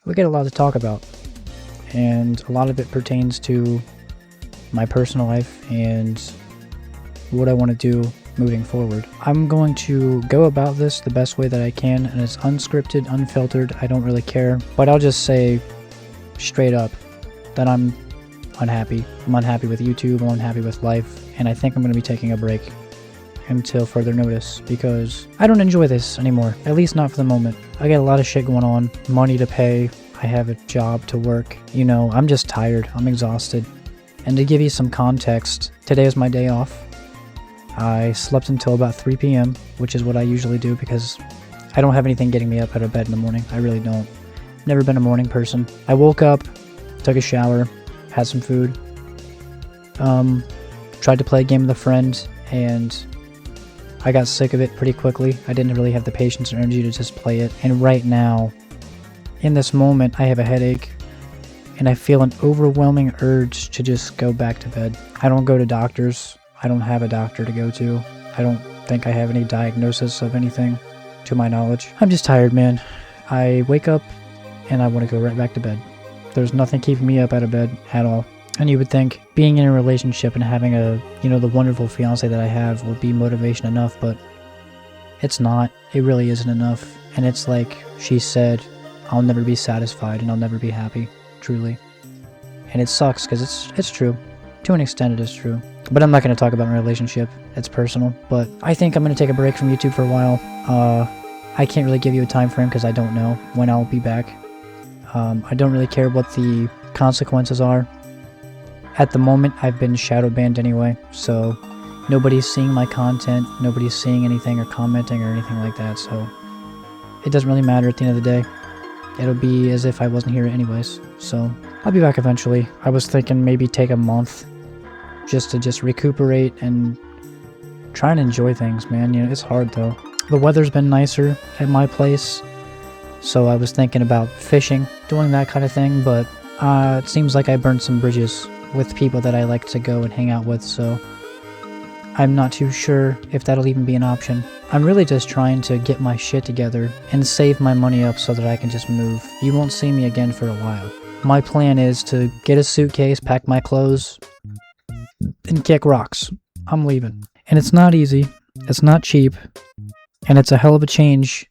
we get a lot to talk about, and a lot of it pertains to my personal life and what I want to do moving forward. I'm going to go about this the best way that I can, and it's unscripted, unfiltered. I don't really care, but I'll just say straight up that I'm unhappy. I'm unhappy with YouTube, I'm unhappy with life, and I think I'm going to be taking a break until further notice because I don't enjoy this anymore, at least not for the moment. I got a lot of shit going on, money to pay, I have a job to work, you know, I'm just tired, I'm exhausted. And to give you some context, today is my day off. I slept until about 3 p.m., which is what I usually do because I don't have anything getting me up out of bed in the morning. I really don't. Never been a morning person. I woke up, took a shower, had some food, tried to play a game with a friend, and I got sick of it pretty quickly. I didn't really have the patience or energy to just play it. And right now, in this moment, I have a headache, and I feel an overwhelming urge to just go back to bed. I don't go to doctors. I don't have a doctor to go to. I don't think I have any diagnosis of anything, to my knowledge. I'm just tired, man. I wake up, and I want to go right back to bed. There's nothing keeping me up out of bed at all. And you would think being in a relationship and having the wonderful fiance that I have would be motivation enough, but it's not. It really isn't enough. And it's like she said, I'll never be satisfied and I'll never be happy, truly. And it sucks because it's true. To an extent, it is true. But I'm not going to talk about my relationship. It's personal. But I think I'm going to take a break from YouTube for a while. I can't really give you a time frame because I don't know when I'll be back. I don't really care what the consequences are. At the moment, I've been shadow banned anyway, so nobody's seeing my content, nobody's seeing anything or commenting or anything like that, so it doesn't really matter at the end of the day. It'll be as if I wasn't here anyways, so I'll be back eventually. I was thinking maybe take a month just to recuperate and try and enjoy things, man. You know, it's hard though. The weather's been nicer at my place, so I was thinking about fishing, doing that kind of thing, but it seems like I burned some bridges with people that I like to go and hang out with, so I'm not too sure if that'll even be an option. I'm really just trying to get my shit together and save my money up so that I can just move. You won't see me again for a while. My plan is to get a suitcase, pack my clothes, and kick rocks. I'm leaving. And it's not easy, it's not cheap, and it's a hell of a change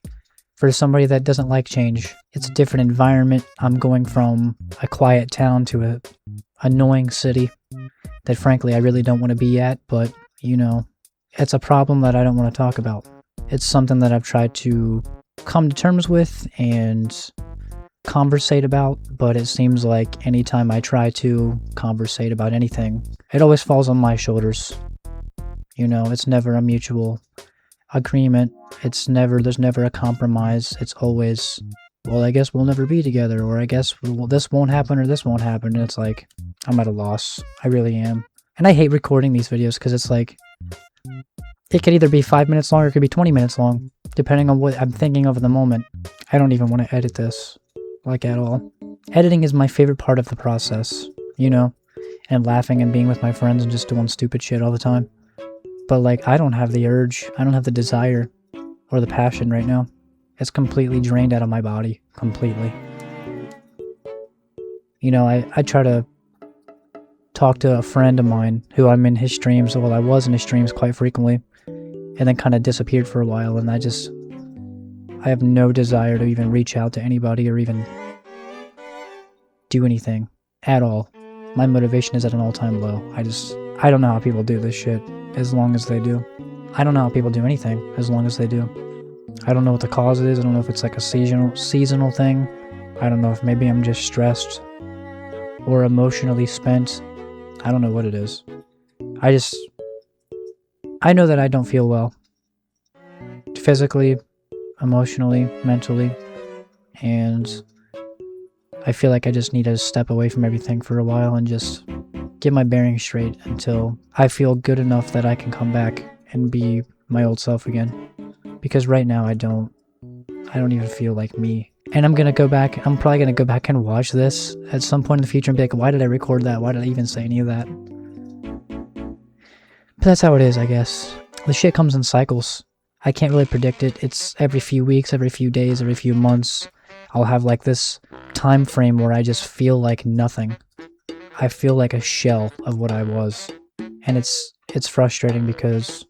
for somebody that doesn't like change. It's a different environment. I'm going from a quiet town to a annoying city that frankly I really don't want to be at, but you know, it's a problem that I don't want to talk about. It's something that I've tried to come to terms with and conversate about, but it seems like anytime I try to conversate about anything, it always falls on my shoulders. You know, it's never a mutual agreement. There's never a compromise. It's always, well, I guess we'll never be together, or I guess this won't happen, or this won't happen. And it's like, I'm at a loss. I really am. And I hate recording these videos because it's like, it could either be 5 minutes long or it could be 20 minutes long, depending on what I'm thinking of in the moment. I don't even want to edit this, like at all. Editing is my favorite part of the process, you know, and laughing and being with my friends and just doing stupid shit all the time. But like, I don't have the urge, I don't have the desire or the passion right now. It's completely drained out of my body, completely. You know, I try to talk to a friend of mine who I'm in his streams, well, I was in his streams quite frequently, and then kind of disappeared for a while, and I have no desire to even reach out to anybody or even do anything at all. My motivation is at an all-time low. I don't know how people do this shit as long as they do. I don't know how people do anything as long as they do. I don't know what the cause is. I don't know if it's like a seasonal thing. I don't know if maybe I'm just stressed or emotionally spent. I don't know what it is. I know that I don't feel well. Physically, emotionally, mentally, and I feel like I just need to step away from everything for a while and just get my bearings straight until I feel good enough that I can come back and be my old self again. Because right now I don't even feel like me. And I'm probably gonna go back and watch this at some point in the future and be like, why did I record that? Why did I even say any of that? But that's how it is, I guess. The shit comes in cycles. I can't really predict it. It's every few weeks, every few days, every few months. I'll have like this time frame where I just feel like nothing. I feel like a shell of what I was. And it's frustrating because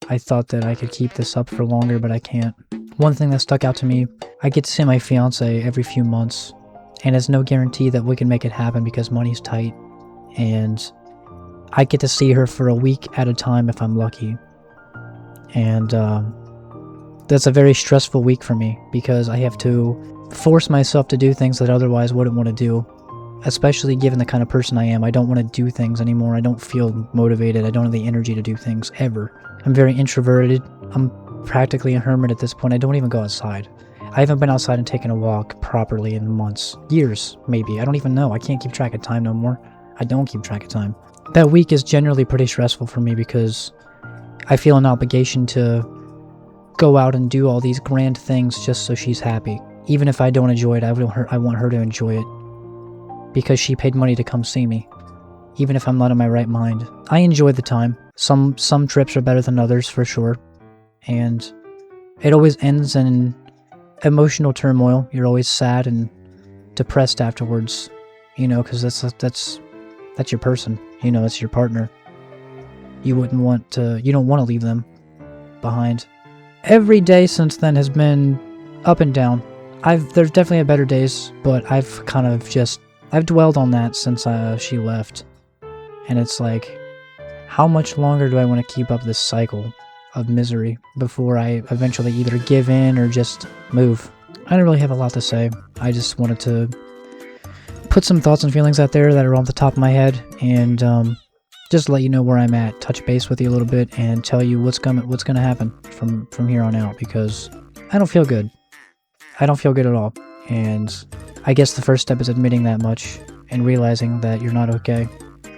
I thought that I could keep this up for longer, but I can't. One thing that stuck out to me, I get to see my fiance every few months, and it's no guarantee that we can make it happen because money's tight, and I get to see her for a week at a time if I'm lucky. And that's a very stressful week for me because I have to force myself to do things that I otherwise wouldn't want to do, especially given the kind of person I am. I don't want to do things anymore. I don't feel motivated. I don't have the energy to do things ever. I'm very introverted. I'm practically a hermit at this point. I don't even go outside. I haven't been outside and taken a walk properly in months. Years, maybe. I don't even know. I can't keep track of time no more. I don't keep track of time. That week is generally pretty stressful for me because I feel an obligation to go out and do all these grand things just so she's happy. Even if I don't enjoy it, I want her to enjoy it. Because she paid money to come see me. Even if I'm not in my right mind. I enjoy the time. Some trips are better than others, for sure. And it always ends in emotional turmoil. You're always sad and depressed afterwards. You know, because that's your person. You know, it's your partner. You don't want to leave them behind. Every day since then has been up and down. There's definitely had better days, but I've dwelled on that since she left. And it's like, how much longer do I want to keep up this cycle of misery before I eventually either give in or just move? I don't really have a lot to say. I just wanted to put some thoughts and feelings out there that are on the top of my head, and just let you know where I'm at, touch base with you a little bit, and tell you what's gonna happen from here on out, because I don't feel good. I don't feel good at all, and I guess the first step is admitting that much and realizing that you're not okay.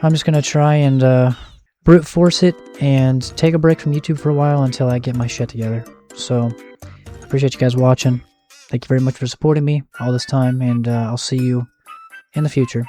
I'm just gonna try and brute force it and take a break from YouTube for a while until I get my shit together. So, I appreciate you guys watching. Thank you very much for supporting me all this time, and I'll see you in the future.